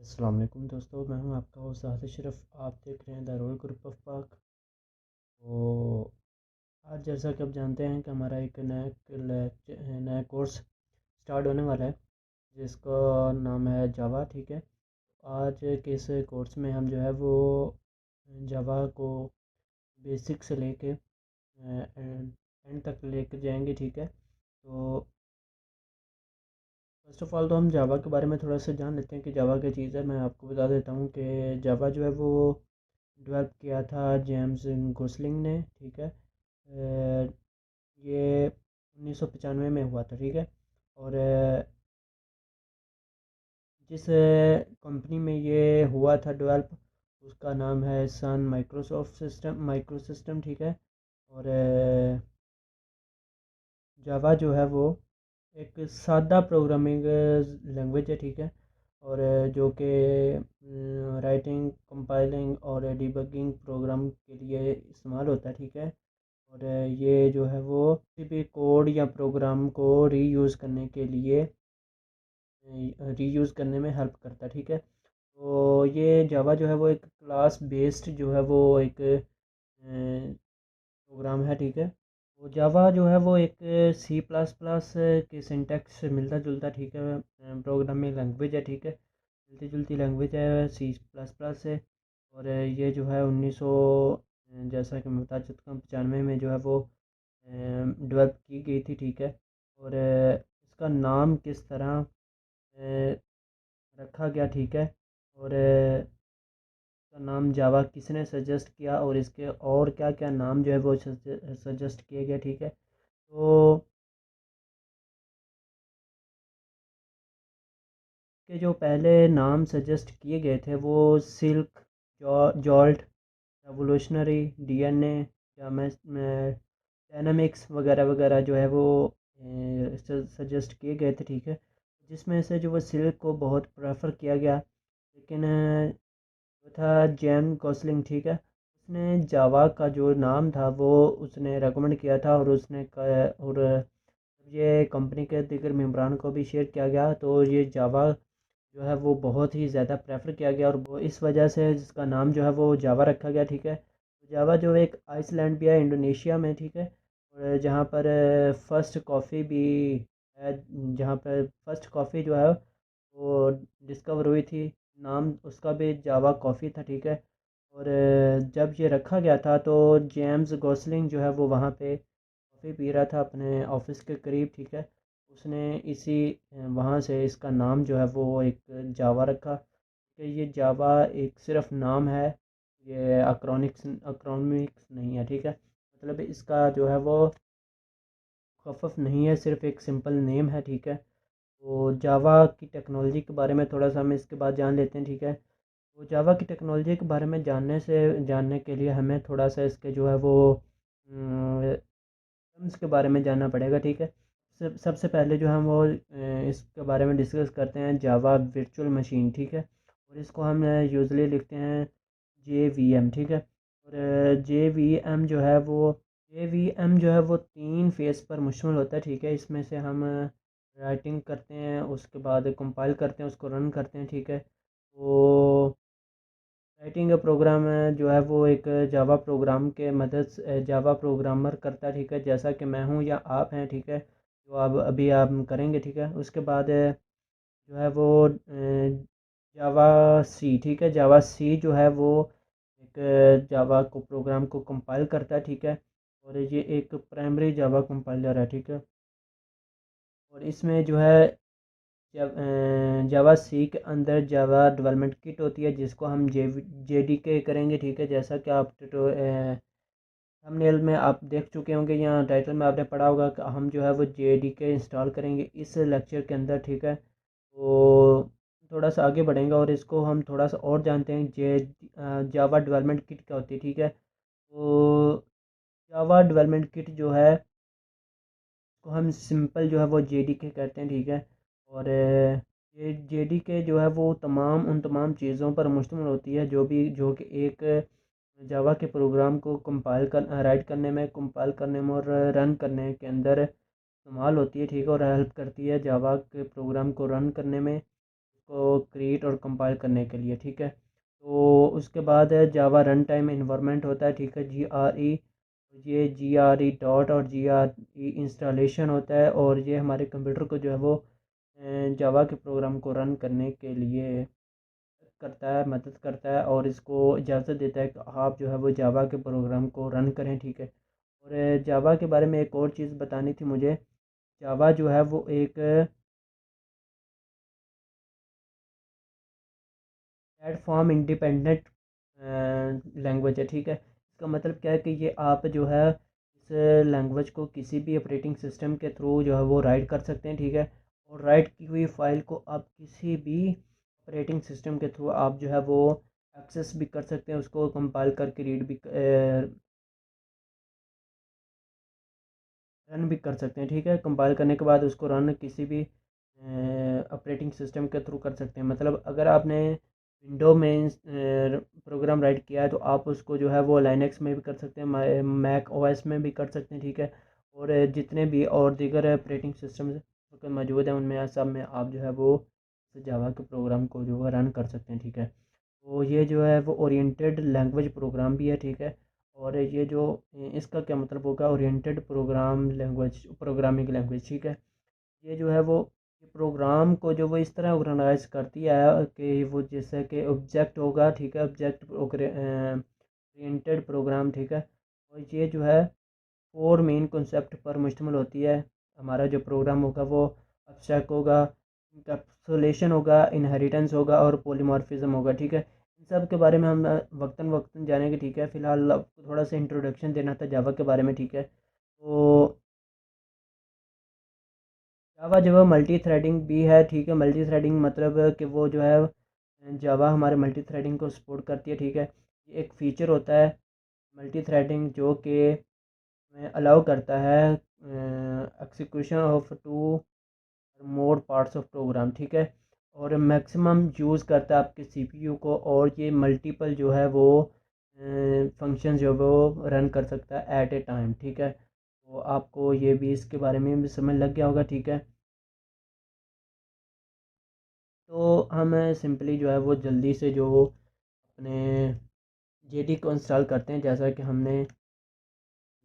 अस्सलाम वालेकुम दोस्तों, मैं हूं आपका होस्ट साहिद शरफ। आप देख रहे हैं द रॉयल ग्रुप ऑफ पाक। तो आज जैसा कि आप जानते हैं कि हमारा एक नया कोर्स स्टार्ट होने वाला है जिसका नाम है जावा। ठीक है, आज के इस कोर्स में हम जो है वो जावा को बेसिक से लेके एंड तक लेके जाएंगे। ठीक है, तो फर्स्ट ऑफ ऑल तो हम जावा के बारे में थोड़ा सा जान लेते हैं कि जावा क्या चीज़ है। मैं आपको बता देता हूँ कि जावा जो है वो डेवलप किया था जेम्स गोसलिंग ने। ठीक है, ये 1995 में हुआ था। ठीक है, और जिस कंपनी में ये हुआ था डेवलप उसका नाम है सन माइक्रो सिस्टम। ठीक है, और जावा जो है वो एक सादा प्रोग्रामिंग लैंग्वेज है। ठीक है, और जो कि राइटिंग, कंपाइलिंग और डिबगिंग प्रोग्राम के लिए इस्तेमाल होता है। ठीक है, और ये जो है वो किसी भी कोड या प्रोग्राम को रीयूज़ करने में हेल्प करता है। ठीक है, तो ये जावा जो है वो एक क्लास बेस्ड जो है वो एक प्रोग्राम है। ठीक है, तो जावा जो है वो एक सी प्लस प्लस के सिंटैक्स से मिलता जुलता, ठीक है, प्रोग्रामिंग लैंग्वेज है। ठीक है, मिलती जुलती लैंग्वेज है सी प्लस प्लस से। और ये जो है 1900, जैसा कि मैं बता चुका हूँ, 95 में जो है वो डेवलप की गई थी। ठीक है, और इसका नाम किस तरह रखा गया। ठीक है, और इसका नाम जावा किसने सजेस्ट किया और इसके और क्या क्या नाम जो है वो सजेस्ट किए गए। ठीक है, तो के जो पहले नाम सजेस्ट किए गए थे वो silk, jolt, revolutionary, DNA, dynamics वगैरह वगैरह जो है वो सजेस्ट किए गए थे। ठीक है, जिसमें से जो वो सिल्क को बहुत प्रेफर किया गया, लेकिन जो था जैन गॉसलिंग। ठीक है, उसने जावा का जो नाम था वो उसने रेकमेंड किया था, और और ये कंपनी के दीगर मेम्बरान को भी शेयर किया गया, तो ये जावा जो है वो बहुत ही ज़्यादा प्रेफर किया गया, और वो इस वजह से जिसका नाम जो है वो जावा रखा गया। ठीक है, तो जावा जो एक आइसलैंड भी है इंडोनेशिया में। ठीक है, और जहाँ पर फर्स्ट कॉफ़ी भी है, जहाँ पर फर्स्ट कॉफ़ी जो है वो डिस्कवर हुई थी, नाम उसका भी जावा कॉफ़ी था। ठीक है, और जब ये रखा गया था तो जेम्स गॉसलिंग जो है वो वहाँ पे कॉफ़ी पी रहा था अपने ऑफिस के करीब। ठीक है, उसने इसी वहाँ से इसका नाम जो है वो एक जावा रखा कि ये जावा एक सिर्फ नाम है, ये अक्रोनिक्स नहीं है। ठीक है, मतलब इसका जो है वो खफफ नहीं है, सिर्फ एक सिंपल नेम है। ठीक है, तो जावा की टेक्नोलॉजी के बारे में थोड़ा सा हम इसके बाद जान लेते हैं। ठीक है, तो जावा की टेक्नोलॉजी के बारे में जानने के लिए हमें थोड़ा सा इसके जो है वो टर्म्स के बारे में जानना पड़ेगा। ठीक है, सबसे पहले जो हम वो इसके बारे में डिस्कस करते हैं जावा वर्चुअल मशीन। ठीक है, और इसको हम यूजली लिखते हैं JVM। ठीक है, और JVM जो है वो 3 फेज़ पर मुश्तमिल होता है। ठीक है, इसमें से हम राइटिंग करते हैं, उसके बाद कंपाइल करते हैं, उसको रन करते हैं। ठीक है, तो राइटिंग प्रोग्राम जो है वो एक जावा प्रोग्राम के मदद जावा प्रोग्रामर करता है। ठीक है, जैसा कि मैं हूँ या आप हैं। ठीक है, जो अब अभी आप करेंगे। ठीक है, उसके बाद जो है वो जावा सी। ठीक है, जावा सी जो है वो एक जावा को प्रोग्राम को कंपाइल करता है। ठीक है, और ये एक प्राइमरी जावा कंपाइलर है। ठीक है, और इसमें जो है जावा सी के अंदर जावा डेवलपमेंट किट होती है जिसको हम JDK करेंगे। ठीक है, जैसा कि आप थंबनेल में आप देख चुके होंगे या टाइटल में आपने पढ़ा होगा कि हम जो है वो JDK इंस्टॉल करेंगे इस लेक्चर के अंदर। ठीक है, तो थोड़ा सा आगे बढ़ेंगे और इसको हम थोड़ा सा और जानते हैं जावा डेवलपमेंट किट क्या होती है। ठीक है, तो जावा डेवलपमेंट किट जो है को हम सिंपल जो है वो JDK कहते हैं। ठीक है, और ये JDK जो है वो उन तमाम चीज़ों पर मुश्तमिल होती है जो कि एक जावा के प्रोग्राम को राइट करने में, कंपाइल करने में और रन करने के अंदर इस्तेमाल होती है। ठीक है, और हेल्प करती है जावा के प्रोग्राम को रन करने में, उसको क्रिएट और कंपाइल करने के लिए, ठीक है। तो उसके बाद है जावा रन टाइम इन्वायरमेंट होता है, ठीक है, GRE। ये GRE डॉट और GRE इंस्टॉलेशन होता है, और ये हमारे कंप्यूटर को जो है वो जावा के प्रोग्राम को रन करने के लिए करता है, मदद करता है, और इसको इजाज़त देता है कि आप जो है वो जावा के प्रोग्राम को रन करें, ठीक है। और जावा के बारे में एक और चीज़ बतानी थी मुझे। जावा जो है वो एक प्लेटफॉर्म इंडिपेंडेंट लैंग्वेज है, ठीक है। इसका मतलब क्या है कि ये आप जो है इस लैंग्वेज को किसी भी ऑपरेटिंग सिस्टम के थ्रू जो है वो राइट कर सकते हैं, ठीक है। और राइट की हुई फाइल को आप किसी भी ऑपरेटिंग सिस्टम के थ्रू आप जो है वो एक्सेस भी कर सकते हैं, उसको कंपाइल करके रीड भी रन भी कर सकते हैं, ठीक है। कंपाइल करने के बाद उसको रन किसी भी ऑपरेटिंग सिस्टम के थ्रू कर सकते हैं। मतलब अगर आपने विंडो में प्रोग्राम राइट किया है तो आप उसको जो है वो लाइनक्स में भी कर सकते हैं, मैक ओएस में भी कर सकते हैं, ठीक है। और जितने भी और दीगर ऑपरेटिंग सिस्टम मौजूद हैं उनमें सब में आप जो है वो जावा के प्रोग्राम को जो है रन कर सकते हैं, ठीक है। तो ये जो है वो ओरिएंटेड लैंग्वेज प्रोग्राम भी है, ठीक है। और ये जो इसका क्या मतलब होगा, oriented program language, programming language, ठीक है। ये जो है वो ये प्रोग्राम को जो वो इस तरह ऑर्गेनाइज करती है कि वो जैसे कि ऑब्जेक्ट होगा, ठीक है, ऑब्जेक्ट ओरिएंटेड प्रोग्राम, ठीक है। और ये जो है 4 मेन कॉन्सेप्ट पर मुश्तमिल होती है। हमारा जो प्रोग्राम होगा वो अब्स्ट्रैक्ट होगा, इंकैप्सुलेशन होगा, इनहेरिटेंस होगा और पॉलीमॉर्फिज्म होगा, ठीक है। इन सब के बारे में हम वक्तन वक्तन जानेंगे, ठीक है। फ़िलहाल आपको थोड़ा सा इंट्रोडक्शन देना था जावा के बारे में, ठीक है। तो जावा जो है मल्टी थ्रेडिंग भी है, ठीक है। मल्टी थ्रेडिंग मतलब कि वो जो है जावा हमारे मल्टी थ्रेडिंग को सपोर्ट करती है, ठीक है। ये एक फ़ीचर होता है मल्टी थ्रेडिंग जो कि अलाउ करता है execution of two more parts of program, ठीक है। और मैक्सिमम यूज़ करता है आपके सीपीयू को, और ये मल्टीपल जो है वो फंक्शन जो है वो रन कर सकता है एट ए टाइम, ठीक है। तो आपको ये भी इसके बारे में भी समझ लग गया होगा, ठीक है। तो हम सिंपली जो है वो जल्दी से जो अपने जेडी को इंस्टॉल करते हैं जैसा कि हमने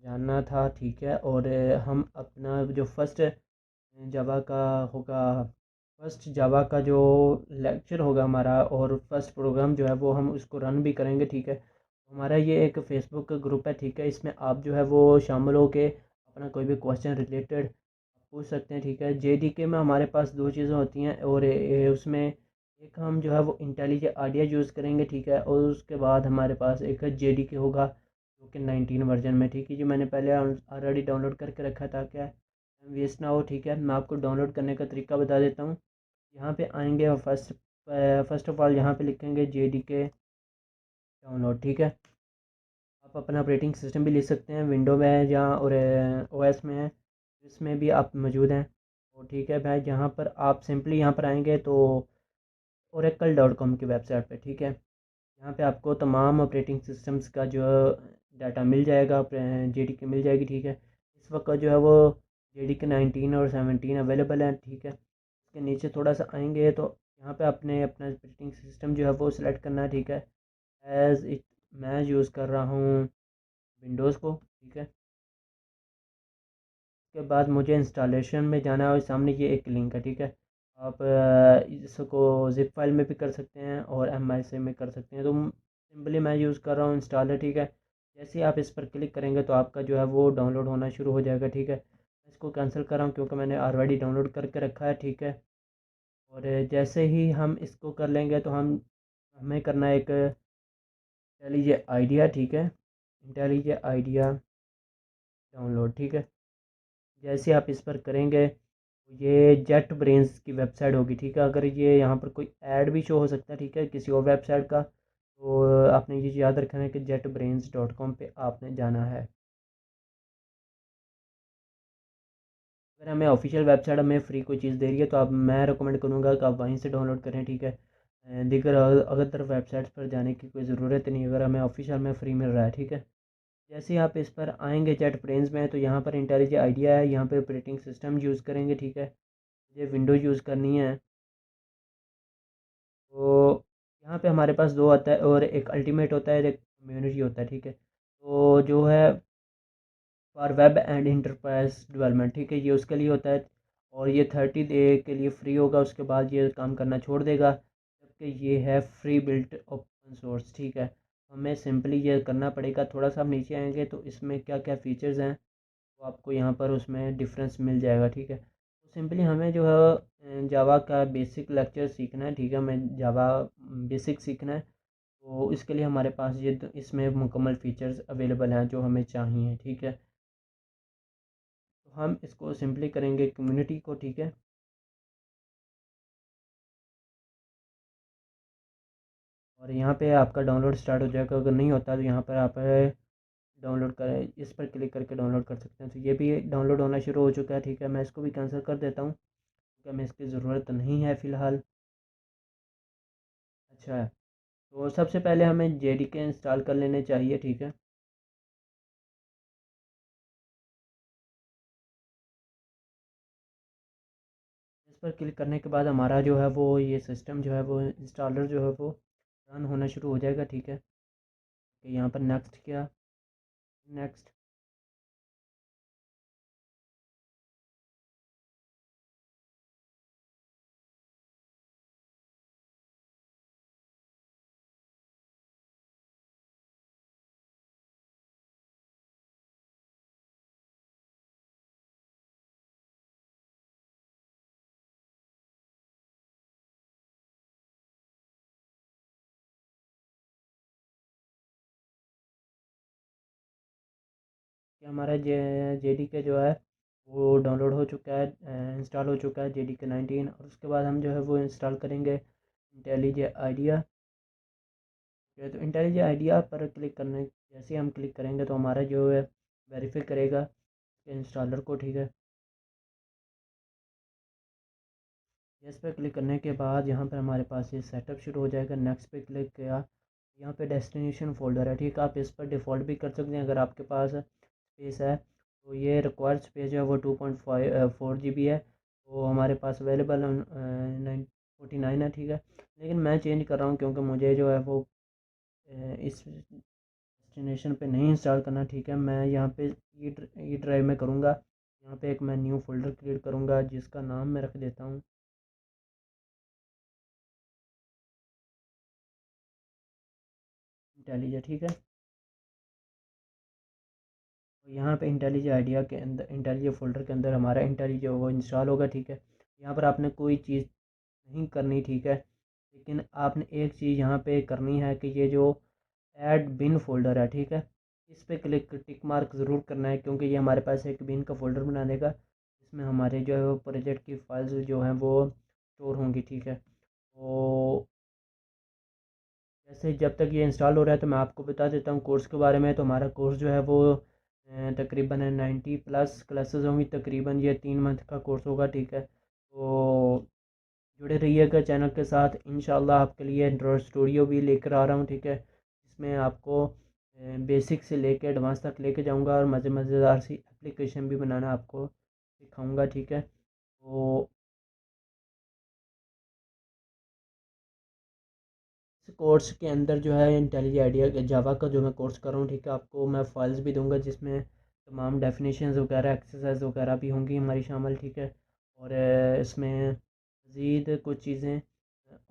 जानना था, ठीक है। और हम अपना जो फर्स्ट जावा का होगा, फर्स्ट जावा का जो लेक्चर होगा हमारा, और फर्स्ट प्रोग्राम जो है वो हम उसको रन भी करेंगे, ठीक है। हमारा ये एक फेसबुक ग्रुप है, ठीक है। इसमें आप जो है वो शामिल होके अपना कोई भी क्वेश्चन रिलेटेड पूछ सकते हैं, ठीक है। जेडीके में हमारे पास दो चीज़ें होती हैं, और उसमें एक हम जो है वो इंटेलिजेंट आइडिया यूज़ करेंगे, ठीक है। और उसके बाद हमारे पास एक जेडीके होगा जो कि 19 वर्जन में, ठीक है, जो मैंने पहले ऑलरेडी डाउनलोड करके रखा था, क्या वेस्ट ना हो, ठीक है। मैं आपको डाउनलोड करने का तरीका बता देता हूँ। यहाँ पे आएंगे और फर्स्ट ऑफ ऑल यहाँ पे लिखेंगे जेडीके डाउनलोड, ठीक है। आप अपना ऑपरेटिंग सिस्टम भी लिख सकते हैं, विंडो में है जहाँ, और ओएस में है, इसमें भी आप मौजूद हैं। तो ठीक है भाई, यहाँ पर आप सिंपली यहाँ पर आएंगे तो oracle.com की वेबसाइट पे, ठीक है। यहाँ पे आपको तमाम ऑपरेटिंग सिस्टम्स का जो डाटा मिल जाएगा, जेडीके मिल जाएगी, ठीक है। इस वक्त जो है वो जेडीके 19 और 17 अवेलेबल है, ठीक है। इसके नीचे थोड़ा सा आएंगे तो यहाँ पे आपने अपना ऑपरेटिंग सिस्टम जो है वो सिलेक्ट करना है, ठीक है। एज़ इट मैं यूज़ कर रहा हूँ विंडोज़ को, ठीक है। उसके बाद मुझे इंस्टॉलेशन में जाना है, और सामने ये एक लिंक है, ठीक है। आप इसको जिप फाइल में भी कर सकते हैं और एम आई से में कर सकते हैं। तो सिंपली मैं यूज़ कर रहा हूँ इंस्टॉलर, ठीक है। जैसे ही आप इस पर क्लिक करेंगे तो आपका जो है वो डाउनलोड होना शुरू हो जाएगा, ठीक है। मैं इसको कैंसिल कर रहा हूँ क्योंकि मैंने ऑलरेडी डाउनलोड करके रखा है, ठीक है। और जैसे ही हम इसको कर लेंगे तो हमें करना है एक इंटेलिजेंट आइडिया, ठीक है। इंटेलिजेंट आइडिया डाउनलोड, ठीक है। जैसे आप इस पर करेंगे तो ये जेट ब्रेन्स की वेबसाइट होगी, ठीक है। अगर ये यहाँ पर कोई ऐड भी शो हो सकता है, ठीक है, किसी और वेबसाइट का, तो आपने ये याद रखना है कि jetbrains.com पे आपने जाना है। अगर हमें ऑफिशियल वेबसाइट हमें फ्री कोई चीज़ दे रही है तो आप मैं रिकमेंड करूँगा कि आप वहीं से डाउनलोड करें, ठीक है। दीगर अगर वेबसाइट्स पर जाने की कोई ज़रूरत नहीं, अगर हमें ऑफिशियल में फ्री मिल रहा है, ठीक है। जैसे ही आप इस पर आएंगे जेट ब्रेन्स में, तो यहाँ पर इंटेलिजेंट आइडिया है, यहाँ पर ऑपरेटिंग सिस्टम यूज़ करेंगे, ठीक है। ये विंडो यूज़ करनी है। तो यहाँ पे हमारे पास दो आता है, और एक अल्टीमेट होता है, एक कम्युनिटी होता है, ठीक है। तो जो है for web and enterprise development, ठीक है, ये उसके लिए होता है। और ये 30 डे के लिए फ्री होगा, उसके बाद ये काम करना छोड़ देगा, जबकि ये है फ्री बिल्ट ओपन सोर्स, ठीक है। हमें सिंपली ये करना पड़ेगा। थोड़ा सा हम नीचे आएंगे तो इसमें क्या क्या फ़ीचर्स हैं तो आपको यहाँ पर उसमें डिफरेंस मिल जाएगा, ठीक है। तो सिंपली हमें जो है जावा का बेसिक लेक्चर सीखना है, ठीक है, हमें जावा बेसिक सीखना है। तो इसके लिए हमारे पास इसमें मुकम्मल फ़ीचर्स अवेलेबल हैं जो हमें चाहिए, ठीक है। तो हम इसको सिंपली करेंगे कम्युनिटी को, ठीक है। और यहाँ पे आपका डाउनलोड स्टार्ट हो जाएगा। अगर नहीं होता तो यहाँ पर आप डाउनलोड करें, इस पर क्लिक करके डाउनलोड कर सकते हैं। तो ये भी डाउनलोड होना शुरू हो चुका है, ठीक है। मैं इसको भी कैंसिल कर देता हूँ क्योंकि हमें इसकी ज़रूरत नहीं है फ़िलहाल। अच्छा है। तो सबसे पहले हमें जेडीके इंस्टॉल कर लेने चाहिए, ठीक है। इस पर क्लिक करने के बाद हमारा जो है वो ये सिस्टम जो है वो इंस्टॉलर जो है वो रन होना शुरू हो जाएगा, ठीक है। तो यहाँ पर नेक्स्ट किया, नेक्स्ट। कि हमारा जेडीके जो है वो डाउनलोड हो चुका है, इंस्टॉल हो चुका है जेडीके 19। और उसके बाद हम जो है वो इंस्टॉल करेंगे इंटेलिजे आइडिया। तो इंटेलिजे आइडिया पर क्लिक करने जैसे हम क्लिक करेंगे तो हमारा जो है वेरीफाई करेगा इंस्टॉलर को, ठीक है। इस पर क्लिक करने के बाद यहाँ पर हमारे पास ये सेटअप शुरू हो जाएगा। नेक्स्ट पे क्लिक किया, यहाँ पे डेस्टिनेशन फ़ोल्डर है, ठीक है। आप इस पर डिफ़ॉल्ट भी कर सकते हैं अगर आपके पास स्पेस है। तो ये रिक्वायर्ड स्पेस जो है वो 2.4 GB है, तो हमारे पास अवेलेबल 949 है, ठीक है। लेकिन मैं चेंज कर रहा हूँ क्योंकि मुझे जो है वो इस डेस्टिनेशन पे नहीं इंस्टॉल करना, ठीक है। मैं यहाँ पे ई ड्राइव में करूँगा। यहाँ पे एक मैं न्यू फोल्डर क्रिएट करूँगा जिसका नाम मैं रख देता हूँ इंटेलिजा, ठीक है। तो यहाँ पे इंटेलिजे आइडिया के अंदर, इंटेलिजे फ़ोल्डर के अंदर हमारा इंटेलिजे वो इंस्टॉल होगा, ठीक है। यहाँ पर आपने कोई चीज़ नहीं करनी, ठीक है। लेकिन आपने एक चीज़ यहाँ पे करनी है कि ये जो ऐड बिन फ़ोल्डर है, ठीक है, इस पे क्लिक टिक मार्क ज़रूर करना है क्योंकि ये हमारे पास एक बिन का फ़ोल्डर बना देगा। इसमें हमारे जो है वो प्रोजेक्ट की फाइल्स जो हैं वो स्टोर होंगी, ठीक है। तो जैसे जब तक ये इंस्टॉल हो रहा है तो मैं आपको बता देता हूँ कोर्स के बारे में। तो हमारा कोर्स जो है वो तकरीबन 90+ क्लासेस होंगी। तकरीबन ये 3 मंथ का कोर्स होगा, ठीक है। तो जुड़े रहिएगा चैनल के साथ। इंशाल्लाह आपके लिए एंड्रॉयड स्टूडियो भी लेकर आ रहा हूँ, ठीक है। इसमें आपको बेसिक से लेकर एडवांस तक लेके जाऊँगा और मज़ेदार सी एप्लीकेशन भी बनाना आपको सिखाऊँगा, ठीक है। तो इस कोर्स के अंदर जो है इंटेलिजेंट आइडिया जावा का जो मैं कोर्स कर रहा हूँ, ठीक है, आपको मैं फाइल्स भी दूंगा जिसमें तमाम डेफिनेशंस वगैरह एक्सरसाइज वगैरह भी होंगी हमारी शामिल, ठीक है। और इसमें मज़ीद कुछ चीज़ें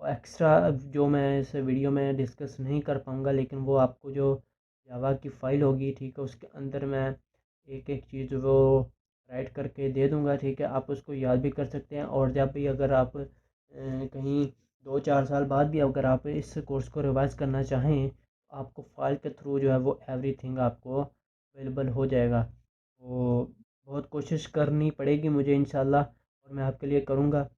एक्स्ट्रा जो मैं इस वीडियो में डिस्कस नहीं कर पाऊँगा, लेकिन वो आपको जो जावा की फ़ाइल होगी, ठीक है, उसके अंदर मैं एक एक चीज़ वो राइट करके दे दूँगा, ठीक है। आप उसको याद भी कर सकते हैं। और जब भी अगर आप कहीं 2-4 साल बाद भी अगर आप इस कोर्स को रिवाइज करना चाहें तो आपको फ़ाइल के थ्रू जो है वो एवरीथिंग आपको अवेलेबल हो जाएगा। तो बहुत कोशिश करनी पड़ेगी मुझे इंशाल्लाह, और मैं आपके लिए करूँगा।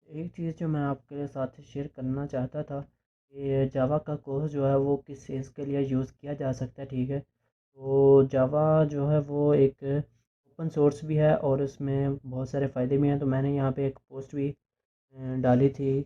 एक चीज़ जो मैं आपके साथ शेयर करना चाहता था कि जावा का कोर्स जो है वो किस चीज़ के लिए यूज़ किया जा सकता है, ठीक है। तो जावा जो है वो एक ओपन सोर्स भी है और उसमें बहुत सारे फ़ायदे भी हैं। तो मैंने यहाँ पे एक पोस्ट भी डाली थी।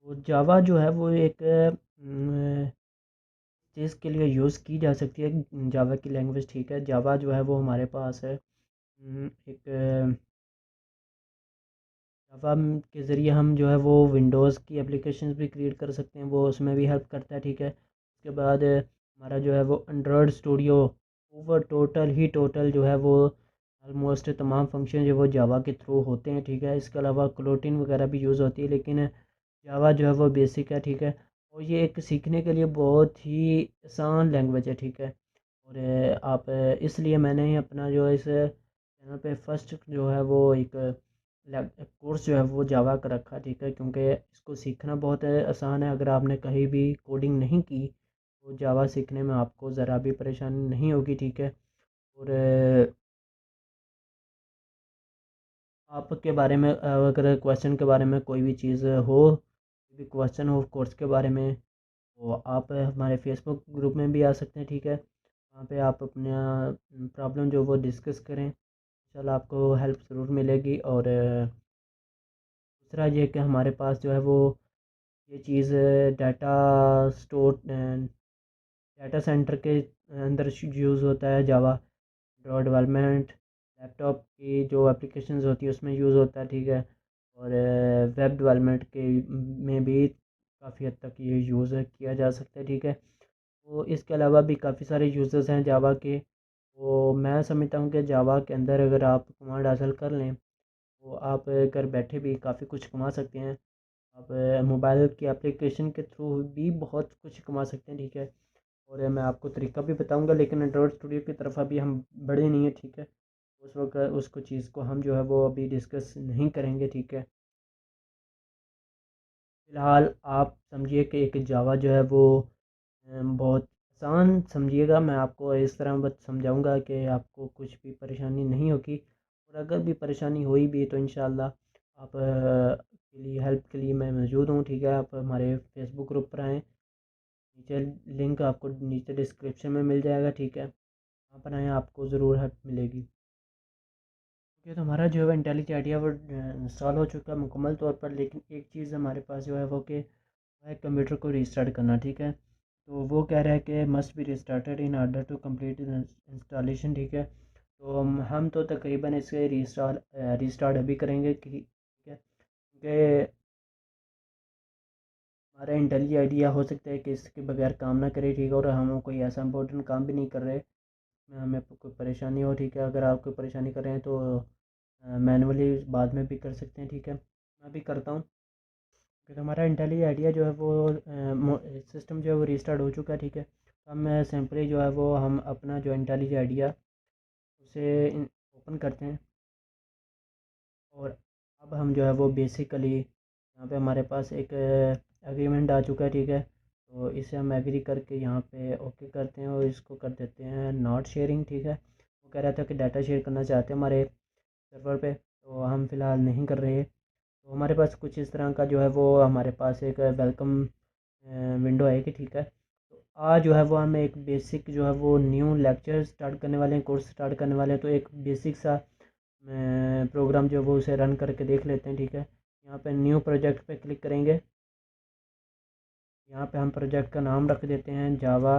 तो जावा जो है वो एक चीज़ के लिए यूज़ की जा सकती है, जावा की लैंग्वेज, ठीक है। जावा जो है वो हमारे पास है एक जावा के ज़रिए हम जो है वो विंडोज़ की एप्लीकेशंस भी क्रिएट कर सकते हैं, वो उसमें भी हेल्प करता है, ठीक है। उसके बाद हमारा जो है वो एंड्रॉयड स्टूडियो ओवर टोटल जो है वो ऑलमोस्ट तमाम फंक्शन जो वो जावा के थ्रू होते हैं, ठीक है। इसके अलावा क्लोटिन वगैरह भी यूज़ होती है, लेकिन जावा जो है वो बेसिक है, ठीक है। और ये एक सीखने के लिए बहुत ही आसान लैंग्वेज है, ठीक है। और आप इसलिए मैंने अपना जो है इस चैनल पे फर्स्ट जो है वो एक कोर्स जो है वो जावा का रखा, ठीक है। क्योंकि इसको सीखना बहुत आसान है। अगर आपने कहीं भी कोडिंग नहीं की तो जावा सीखने में आपको ज़रा भी परेशानी नहीं होगी, ठीक है। और आपके बारे में अगर क्वेश्चन के बारे में कोई भी चीज़ हो, कोई भी क्वेश्चन हो कोर्स के बारे में, तो आप हमारे फेसबुक ग्रुप में भी आ सकते हैं, ठीक है। वहाँ पे आप अपना प्रॉब्लम जो वो डिस्कस करें, इंशाल्लाह आपको हेल्प ज़रूर मिलेगी। और दूसरा ये कि हमारे पास जो है वो ये चीज़ डाटा स्टोर डाटा सेंटर के अंदर यूज़ होता है जावा। ड्रॉ डेवलपमेंट लैपटॉप की जो एप्लीकेशंस होती है उसमें यूज़ होता है, ठीक है। और वेब डेवलपमेंट के में भी काफ़ी हद तक ये यूज़ किया जा सकता है, ठीक है। तो इसके अलावा भी काफ़ी सारे यूज़र्स हैं जावा के। तो मैं समझता हूँ कि जावा के अंदर अगर आप कमांड हासिल कर लें तो आप घर बैठे भी काफ़ी कुछ कमा सकते हैं। आप मोबाइल की एप्लीकेशन के थ्रू भी बहुत कुछ कमा सकते हैं, ठीक है। और मैं आपको तरीका भी बताऊंगा, लेकिन एंड्रॉयड स्टूडियो की तरफ अभी हम बढ़े नहीं है, ठीक है। उस वक्त उसको चीज़ को हम जो है वो अभी डिस्कस नहीं करेंगे, ठीक है। फ़िलहाल आप समझिए कि एक जावा जो है वो बहुत आसान समझिएगा। मैं आपको इस तरह बस समझाऊंगा कि आपको कुछ भी परेशानी नहीं होगी। और अगर भी परेशानी हुई भी तो इंशाल्लाह आप के लिए हेल्प के लिए मैं मौजूद हूँ, ठीक है। आप हमारे फेसबुक ग्रुप पर आएँ, नीचे लिंक आपको नीचे डिस्क्रिप्शन में मिल जाएगा, ठीक है। वहाँ पर आएँ, आपको ज़रूर हेल्प मिलेगी। ओके, तो हमारा जो है इंटेलिजेंट आइडिया वो इंस्टॉल हो चुका है मुकम्मल तौर पर। लेकिन एक चीज़ हमारे पास जो है वो कि है कंप्यूटर को रीस्टार्ट करना, ठीक है। तो वो कह रहा है कि must be restarted in order to complete installation, ठीक है। तो हम तो तकरीबन इसे रीस्टार्ट अभी करेंगे, ठीक है। क्योंकि हमारा इंटेलिजेंट आइडिया हो सकता है कि इसके बगैर काम ना करे, ठीक है। और हम कोई ऐसा इंपॉर्टेंट काम भी नहीं कर रहे में हमें कोई परेशानी हो, ठीक है। अगर आप कोई परेशानी कर रहे हैं तो मैनुअली बाद में भी कर सकते हैं, ठीक है। मैं भी करता हूँ। फिर हमारा इंटेलिजेंट आइडिया जो है वो सिस्टम जो है वो रीस्टार्ट हो चुका है, ठीक है। तो हम सिंपली जो है वो हम अपना जो इंटेलिजेंट आइडिया उसे ओपन करते हैं। और अब हम जो है वो बेसिकली यहाँ पे हमारे पास एक एग्रीमेंट आ चुका है, ठीक है। तो इसे हम एग्री करके यहाँ पे ओके करते हैं और इसको कर देते हैं नॉट शेयरिंग, ठीक है। वो कह रहा था कि डाटा शेयर करना चाहते हैं हमारे सर्वर पे, तो हम फ़िलहाल नहीं कर रहे। तो हमारे पास कुछ इस तरह का जो है वो हमारे पास एक वेलकम विंडो आएगी, ठीक है। तो आज जो है वो हम एक बेसिक जो है वो न्यू लेक्चर स्टार्ट करने वाले हैं, कोर्स स्टार्ट करने वाले हैं। तो एक बेसिक सा प्रोग्राम जो है वो उसे रन करके देख लेते हैं, ठीक है। यहाँ पे न्यू प्रोजेक्ट पे क्लिक करेंगे। यहाँ पे हम प्रोजेक्ट का नाम रख देते हैं जावा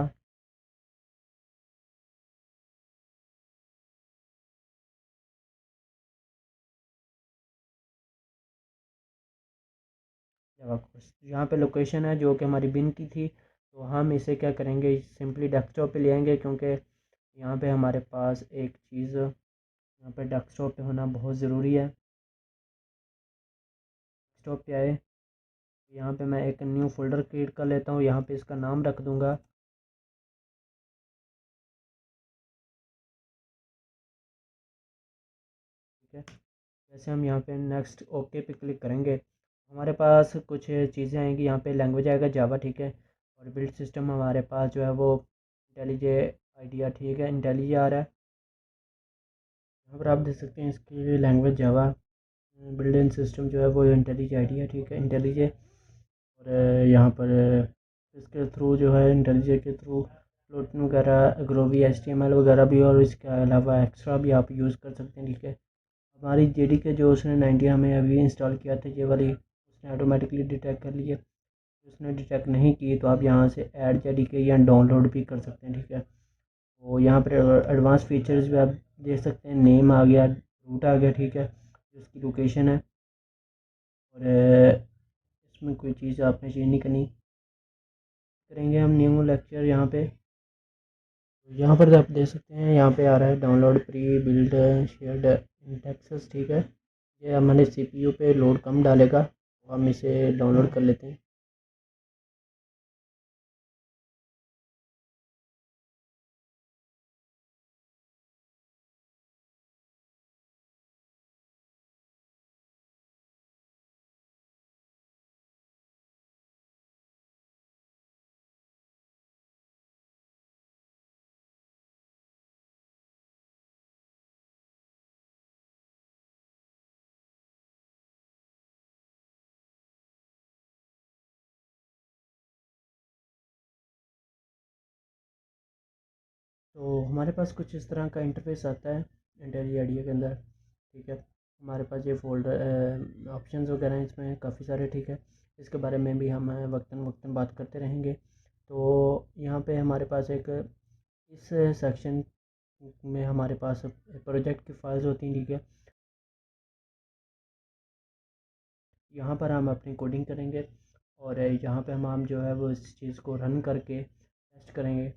जावा कोर्स। यहाँ पे लोकेशन है जो कि हमारी बिन की थी। तो हम इसे क्या करेंगे, सिंपली डेस्कटॉप पे ले आएंगे, क्योंकि यहाँ पे हमारे पास एक चीज़ यहाँ पे डेस्कटॉप पे होना बहुत ज़रूरी है। डेस्कटॉप पे आए, यहाँ पे मैं एक न्यू फोल्डर क्रिएट कर लेता हूँ, यहाँ पे इसका नाम रख दूँगा। ठीक है, जैसे हम यहाँ पे नेक्स्ट ओके पे क्लिक करेंगे, हमारे पास कुछ चीज़ें आएंगी। यहाँ पे लैंग्वेज आएगा जावा, ठीक है। और बिल्ड सिस्टम हमारे पास जो है वो इंटेलिजे आइडिया, ठीक है, इंटेलिजे आ रहा है। यहाँ पर आप देख सकते हैं इसकी लैंग्वेज जावा, बिल्डिंग सिस्टम जो है वो इंटेलिजे आइडिया, ठीक है, इंटेलिजे। और यहाँ पर इसके थ्रू जो है इंटेलिजे के थ्रू प्लोटिन वगैरह, ग्रोवी, HTML वगैरह भी, और इसके अलावा एक्स्ट्रा भी आप यूज़ कर सकते हैं, ठीक है। हमारी JDK जो उसने 90 हमें अभी इंस्टॉल किया था, ये वाली उसने ऑटोमेटिकली डिटेक्ट कर लिए। उसने डिटेक्ट नहीं की तो आप यहाँ से ऐड JDK या डाउनलोड भी कर सकते हैं, ठीक है। तो यहाँ पर एडवांस फीचर्स भी आप देख सकते हैं, नेम आ गया, रूट आ गया, ठीक है, इसकी लोकेशन है। और इसमें कोई चीज़ आपने चेंज नहीं करनी। करेंगे हम न्यू लेक्चर यहाँ पे, यहाँ पर आप देख सकते हैं यहाँ पे आ रहा है download pre build shared indexes, ठीक है। ये हमारे CPU पे लोड कम डालेगा, तो हम इसे डाउनलोड कर लेते हैं। तो हमारे पास कुछ इस तरह का इंटरफेस आता है इंटेलिज आइडिया के अंदर, ठीक है। हमारे पास ये फोल्डर ऑप्शंस वगैरह हैं, इसमें काफ़ी सारे, ठीक है। इसके बारे में भी हम वक्तन वक्तन बात करते रहेंगे। तो यहाँ पे हमारे पास एक इस सेक्शन में हमारे पास प्रोजेक्ट की फाइल्स होती हैं, ठीक है। यहाँ पर हम अपनी कोडिंग करेंगे, और यहाँ पे हम जो है वो इस चीज़ को रन करके टेस्ट करेंगे।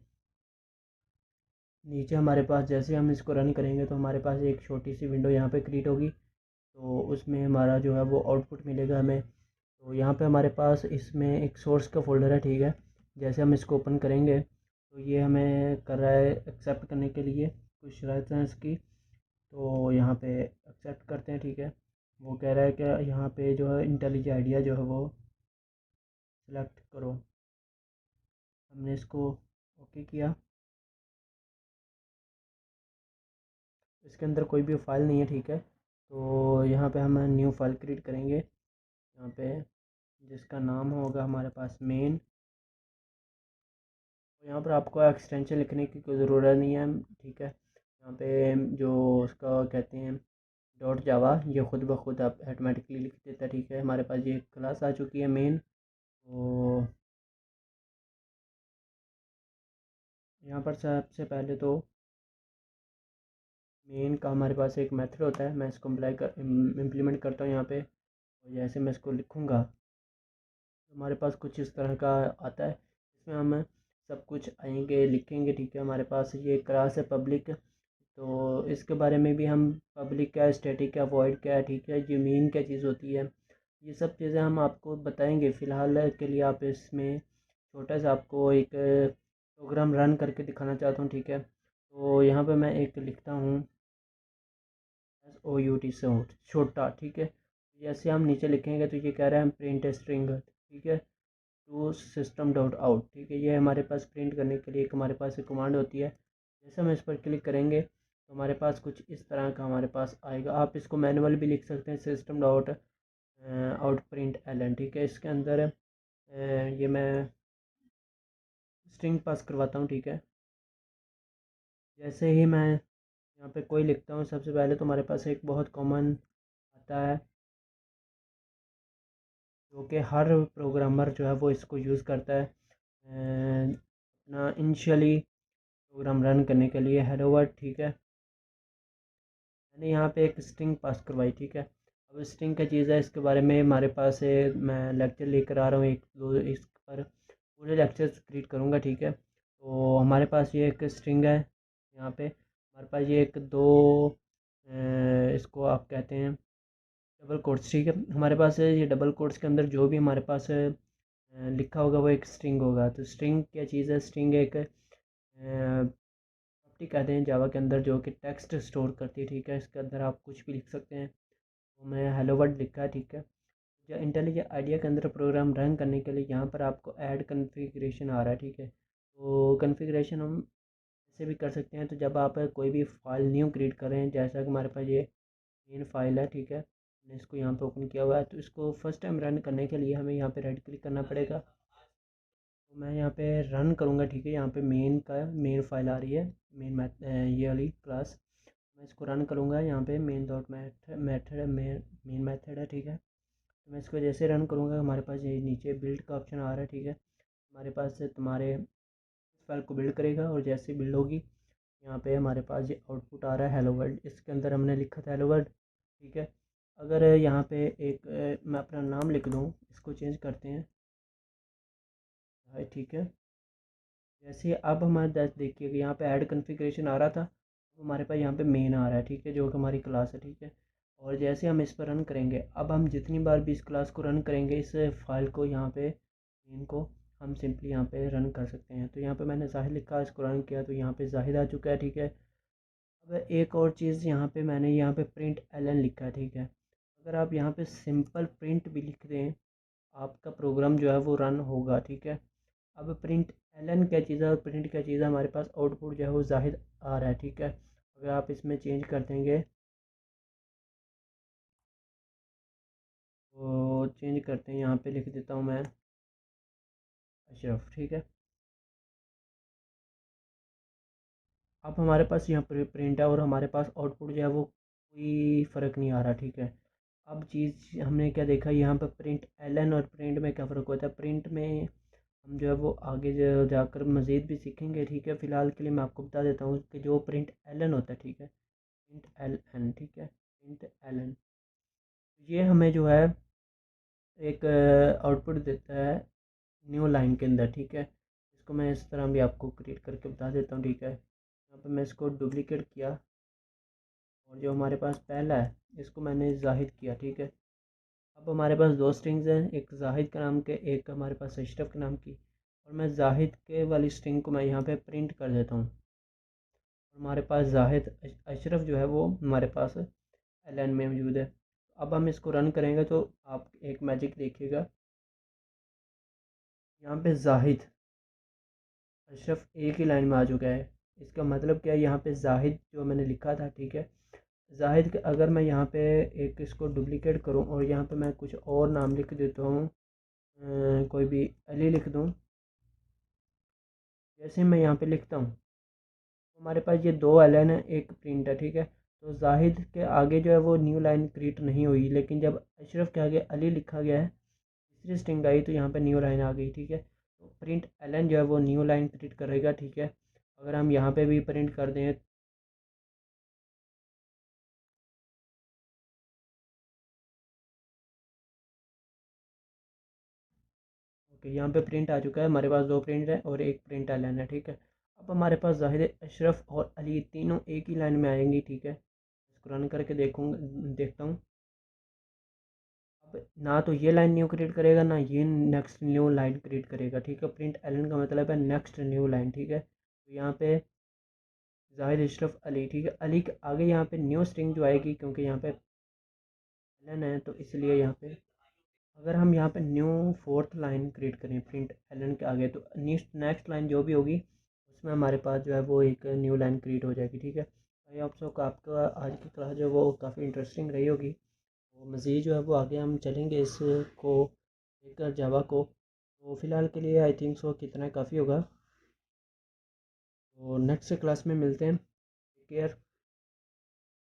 नीचे हमारे पास जैसे हम इसको रन करेंगे तो हमारे पास एक छोटी सी विंडो यहाँ पे क्रिएट होगी, तो उसमें हमारा जो है वो आउटपुट मिलेगा हमें। तो यहाँ पे हमारे पास इसमें एक सोर्स का फ़ोल्डर है, ठीक है। जैसे हम इसको ओपन करेंगे तो ये हमें कर रहा है एक्सेप्ट करने के लिए कुछ शर्तें हैं इसकी। तो यहाँ पे एक्सेप्ट करते हैं, ठीक है। वो कह रहा है कि यहाँ पे जो है इंटेलिज आइडिया जो है वो सिलेक्ट करो। हमने इसको ओके किया। इसके अंदर कोई भी फाइल नहीं है, ठीक है। तो यहाँ पे हम न्यू फाइल क्रिएट करेंगे, यहाँ पे जिसका नाम होगा हमारे पास मेन। तो यहाँ पर आपको एक्सटेंशन लिखने की कोई ज़रूरत नहीं है, ठीक है। यहाँ पे जो उसका कहते हैं डॉट जावा, ये खुद ब खुद आप ऑटोमेटिकली लिख देता है, ठीक है। हमारे पास ये क्लास आ चुकी है मेन। तो यहाँ पर सबसे पहले तो मेन का हमारे पास एक मेथड होता है, मैं इसको इम्प्लीमेंट करता हूँ यहाँ पे। और जैसे मैं इसको लिखूँगा तो हमारे पास कुछ इस तरह का आता है। इसमें हम सब कुछ आएंगे लिखेंगे, ठीक है। हमारे पास ये क्लास है पब्लिक, तो इसके बारे में भी हम पब्लिक क्या है, स्टैटिक क्या, वॉइड क्या है, ठीक है, ये मीन क्या चीज़ होती है, ये सब चीज़ें हम आपको बताएंगे। फ़िलहाल के लिए आप इसमें छोटा सा आपको एक प्रोग्राम रन करके दिखाना चाहता हूँ, ठीक है। तो यहाँ पे मैं एक लिखता हूँ SOUT से छोटा, ठीक है। जैसे हम नीचे लिखेंगे तो ये कह रहा है प्रिंट स्ट्रिंग, ठीक है, टू सिस्टम डॉट आउट, ठीक है। ये हमारे पास प्रिंट करने के लिए एक हमारे पास एक कमांड होती है। जैसे हम इस पर क्लिक करेंगे तो हमारे पास कुछ इस तरह का हमारे पास आएगा। आप इसको मैनुअल भी लिख सकते हैं, system dot out println, ठीक है। इसके अंदर ये मैं स्ट्रिंग पास करवाता हूँ, ठीक है। जैसे ही मैं यहाँ पे कोई लिखता हूँ सबसे पहले तो हमारे पास एक बहुत कॉमन आता है, जो कि हर प्रोग्रामर जो है वो इसको यूज़ करता है अपना इनिशियली प्रोग्राम रन करने के लिए, हेलो वर्ड, ठीक है। मैंने यहाँ पे एक स्ट्रिंग पास करवाई, ठीक है। अब स्ट्रिंग क्या चीज़ है इसके बारे में हमारे पास है, मैं लेक्चर लेकर आ रहा हूँ एक दो, इस पर पूरे लेक्चर क्रिएट करूँगा, ठीक है। तो हमारे पास ये एक स्ट्रिंग है, यहाँ पे हमारे पास ये एक दो इसको आप कहते हैं डबल कोट्स, ठीक है। हमारे पास ये डबल कोट्स के अंदर जो भी हमारे पास लिखा होगा वो एक स्ट्रिंग होगा। तो स्ट्रिंग क्या चीज़ है? स्ट्रिंग एक प्रॉपर्टी कहते हैं जावा के अंदर, जो कि टेक्स्ट स्टोर करती है, ठीक है। इसके अंदर आप कुछ भी लिख सकते हैं। तो मैं हेलो वर्ल्ड लिखा है, ठीक है। जो इंटेलिजेंट आइडिया के अंदर प्रोग्राम रन करने के लिए यहाँ पर आपको ऐड कन्फिग्रेशन आ रहा है, ठीक है। तो कन्फिग्रेशन हम ऐसे भी कर सकते हैं। तो जब आप कोई भी फाइल न्यू क्रिएट करें, जैसा कि हमारे पास ये मेन फाइल है, ठीक है, मैंने इसको यहाँ पे ओपन किया हुआ है। तो इसको फर्स्ट टाइम रन करने के लिए हमें यहाँ पे राइट क्लिक करना पड़ेगा। तो मैं यहाँ पे रन करूँगा, ठीक है। यहाँ पे मेन फाइल आ रही है, मेन मैथ ये वाली क्लास। मैं इसको रन करूँगा। यहाँ पे main dot method main method है, ठीक है। तो मैं इसको जैसे रन करूँगा, हमारे पास ये नीचे बिल्ड का ऑप्शन आ रहा है, ठीक है। हमारे पास से तुम्हारे इस फाइल को बिल्ड करेगा, और जैसे बिल्ड होगी यहाँ पे हमारे पास ये आउटपुट आ रहा है हेलो वर्ल्ड। इसके अंदर हमने लिखा था हेलो वर्ल्ड, ठीक है। अगर यहाँ पे एक मैं अपना नाम लिख दूँ, इसको चेंज करते हैं, हाँ ठीक है। जैसे अब हमारे देखिए कि यहाँ पे ऐड कॉन्फ़िगरेशन आ रहा था, हमारे पास यहाँ पे मेन आ रहा है, ठीक है, जो कि हमारी क्लास है, ठीक है। और जैसे हम इस पर रन करेंगे, अब हम जितनी बार भी इस क्लास को रन करेंगे, इस फाइल को यहाँ पे मेन को हम सिंपली यहाँ पे रन कर सकते हैं। तो यहाँ पे मैंने जाहिद लिखा, इसको रन किया तो यहाँ पे जाहिद आ चुका है, ठीक है। अब एक और चीज़ यहाँ पे मैंने यहाँ पे प्रिंट एलन लिखा है, ठीक है। अगर आप यहाँ पे सिंपल प्रिंट भी लिख दें, आपका प्रोग्राम जो है वो रन होगा, ठीक है। अब प्रिंट एलन क्या चीज़ है और प्रिंट क्या चीज़ है, हमारे पास आउटपुट जो है वो जाहिद आ रहा है, ठीक है। अगर आप इसमें चेंज कर देंगे, तो चेंज करते हैं, यहाँ पे लिख देता हूँ मैं अशरफ, ठीक है। अब हमारे पास यहाँ पर प्रिंट है और हमारे पास आउटपुट जो है वो कोई फ़र्क नहीं आ रहा, ठीक है। अब चीज़ हमने क्या देखा, यहाँ पर प्रिंट एलन और प्रिंट में क्या फ़र्क होता है। प्रिंट में हम जो है वो आगे जाकर मज़ीद भी सीखेंगे, ठीक है। फ़िलहाल के लिए मैं आपको बता देता हूँ कि जो प्रिंट एलन होता है, ठीक है, प्रिंट एल एन, ठीक है, प्रिंट एलन, ये हमें जो है एक आउटपुट देता है न्यू लाइन के अंदर, ठीक है। इसको मैं इस तरह भी आपको क्रिएट करके बता देता हूँ, ठीक है। यहाँ पर मैं इसको डुप्लीकेट किया, और जो हमारे पास पहला है इसको मैंने जाहिद किया, ठीक है। अब हमारे पास दो स्ट्रिंग्स हैं, एक जाहिद के नाम के, एक हमारे पास अशरफ के नाम की। और मैं जाहिद के वाली स्ट्रिंग को मैं यहाँ पे प्रिंट कर देता हूँ। हमारे पास जाहिद अशरफ जो है वो हमारे पास एलन में मौजूद है। अब हम इसको रन करेंगे तो आप एक मैजिक देखिएगा, यहाँ पे जाहिद अशरफ एक ही लाइन में आ चुका है। इसका मतलब क्या है, यहाँ पे जाहिद जो मैंने लिखा था, ठीक है, जाहिद के अगर मैं यहाँ पे एक इसको डुप्लीकेट करूँ और यहाँ पे मैं कुछ और नाम लिख देता हूँ, कोई भी अली लिख दूँ, जैसे मैं यहाँ पे लिखता हूँ, हमारे पास ये दो एलन है, एक प्रिंट है, ठीक है। तो जाहिद के आगे जो है वो न्यू लाइन क्रिएट नहीं हुई, लेकिन जब अशरफ के आगे अली लिखा गया है, तीसरी स्ट्रिंग आई, तो यहाँ पे न्यू लाइन आ गई, ठीक है। तो प्रिंट एलन जो है वो न्यू लाइन क्रिएट करेगा, ठीक है। अगर हम यहाँ पे भी प्रिंट कर दें, ओके, यहाँ पे प्रिंट आ चुका है, हमारे पास दो प्रिंट है और एक प्रिंट एलन है, ठीक है। अब हमारे पास जाहिद, अशरफ और अली तीनों एक ही लाइन में आएंगी, ठीक है। इसको रन करके देखता हूँ। अब ना तो ये लाइन न्यू क्रिएट करेगा, ना ये नेक्स्ट न्यू लाइन क्रिएट करेगा, ठीक है। प्रिंट एलन का मतलब है नेक्स्ट न्यू लाइन, ठीक है। तो यहाँ पे जाहिद अशरफ अली, ठीक है। अली के आगे यहाँ पे न्यू स्ट्रिंग जो आएगी, क्योंकि यहाँ पे एलन है तो इसलिए यहाँ पे अगर हम यहाँ पे न्यू फोर्थ लाइन क्रिएट करें प्रिंट एलन के आगे, तो नेक्स्ट लाइन जो भी होगी उसमें हमारे पास जो है वो एक न्यू लाइन क्रिएट हो जाएगी, ठीक है। आई होप सो आपका आज की क्लास जो है वो काफ़ी इंटरेस्टिंग रही होगी। तो मज़ीद जो है वो आगे हम चलेंगे इसको लेकर जावा को। तो फ़िलहाल के लिए आई थिंक सो कितना काफ़ी होगा। तो नेक्स्ट क्लास में मिलते हैं। Take care.